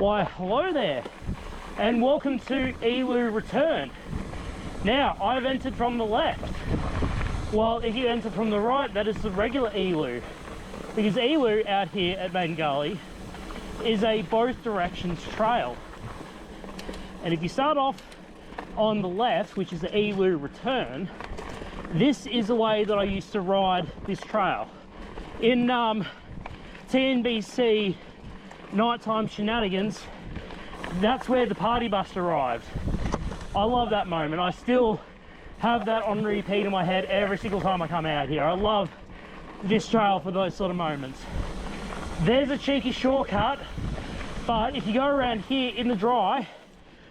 Why, hello there, and welcome to Eeloo Return. Now, I've entered from the left. Well, if you enter from the right, that is the regular Eeloo. Because Eeloo out here at Main Gully is a both directions trail. And if you start off on the left, which is the Eeloo Return, this is the way that I used to ride this trail. In TNBC nighttime shenanigans, that's where the party bus arrived. I love that moment. I still have that on repeat in my head every single time I come out here. I love this trail for those sort of moments. There's a cheeky shortcut, but if you go around here in the dry,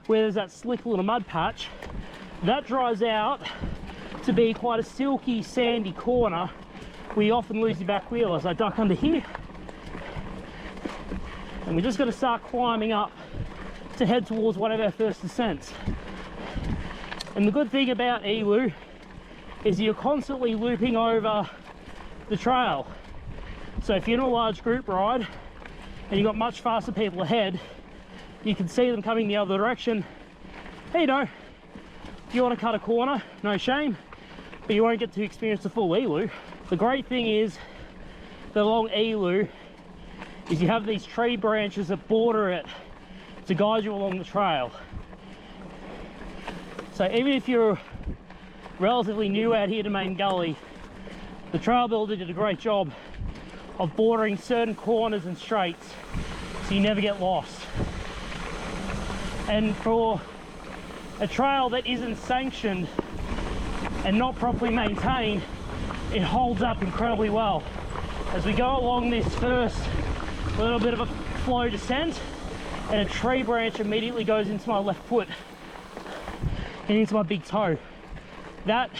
where there's that slick little mud patch, that dries out to be quite a silky, sandy corner where you often lose your back wheel. As I duck under here, and we just got to start climbing up to head towards one of our first descents. And the good thing about Eeloo is you're constantly looping over the trail. So if you're in a large group ride and you've got much faster people ahead, you can see them coming the other direction. Hey, you know, if you want to cut a corner, no shame, but you won't get to experience the full Eeloo. The great thing is that along Eeloo is you have these tree branches that border it to guide you along the trail. So even if you're relatively new out here to Main Gully, the trail builder did a great job of bordering certain corners and straights so you never get lost. And for a trail that isn't sanctioned and not properly maintained, it holds up incredibly well. As we go along this first little bit of a flow descent, and a tree branch immediately goes into my left foot and into my big toe. That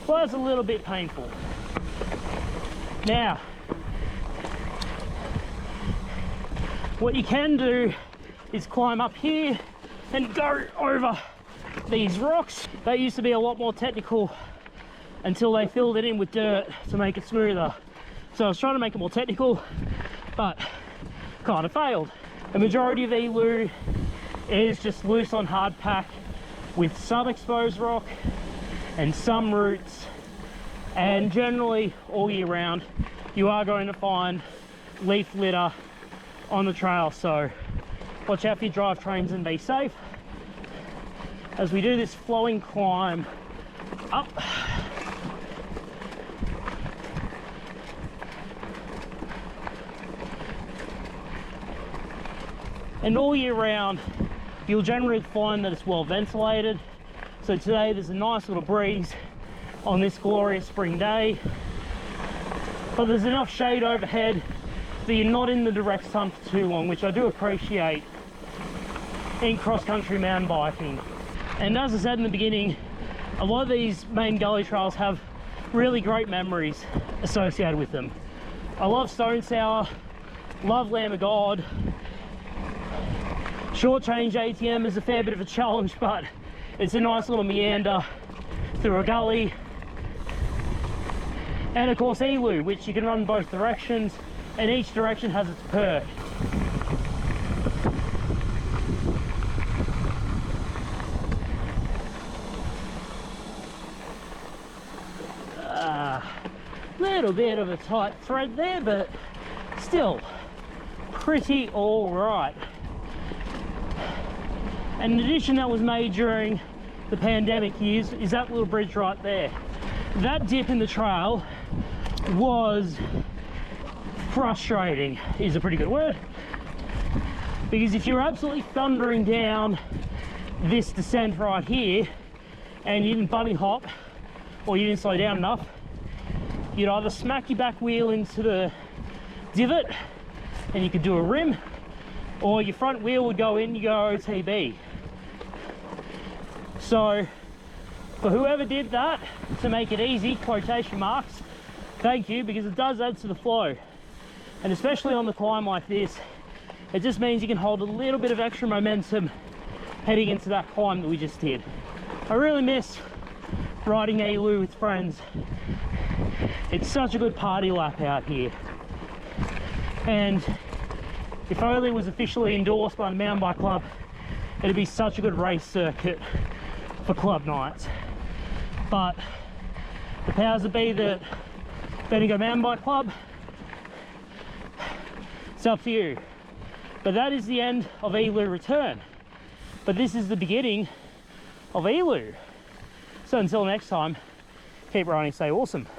was a little bit painful. Now, what you can do is climb up here and go over these rocks. They used to be a lot more technical until they filled it in with dirt to make it smoother. So I was trying to make it more technical, but kind of failed. The majority of Eeloo is just loose on hard pack with some exposed rock and some roots, and generally all year round you are going to find leaf litter on the trail, so watch out for your drivetrains and be safe as we do this flowing climb up. And all year round, you'll generally find that it's well ventilated. So today there's a nice little breeze on this glorious spring day, but there's enough shade overhead that you're not in the direct sun for too long, which I do appreciate in cross-country mountain biking. And as I said in the beginning, a lot of these Main Gully trails have really great memories associated with them. I love Stone Sour, love Lamb of God. Short change ATM is a fair bit of a challenge, but it's a nice little meander through a gully. And of course Eeloo, which you can run both directions, and each direction has its perk. Little bit of a tight thread there, but still pretty all right. And an addition that was made during the pandemic years is that little bridge right there. That dip in the trail was frustrating, is a pretty good word, because if you're absolutely thundering down this descent right here and you didn't bunny hop or you didn't slow down enough, you'd either smack your back wheel into the divot and you could do a rim, or your front wheel would go in, you go OTB. So for whoever did that to make it easy, quotation marks, thank you, because it does add to the flow. And especially on the climb like this, it just means you can hold a little bit of extra momentum heading into that climb that we just did. I really miss riding Eeloo with friends. It's such a good party lap out here. And If only it was officially endorsed by the Mountain Bike Club, it'd be such a good race circuit for club nights. But the powers that be that Bendigo Mountain Bike Club, it's up to you. But that is the end of Eeloo Return. But this is the beginning of Eeloo. So until next time, keep riding, stay awesome.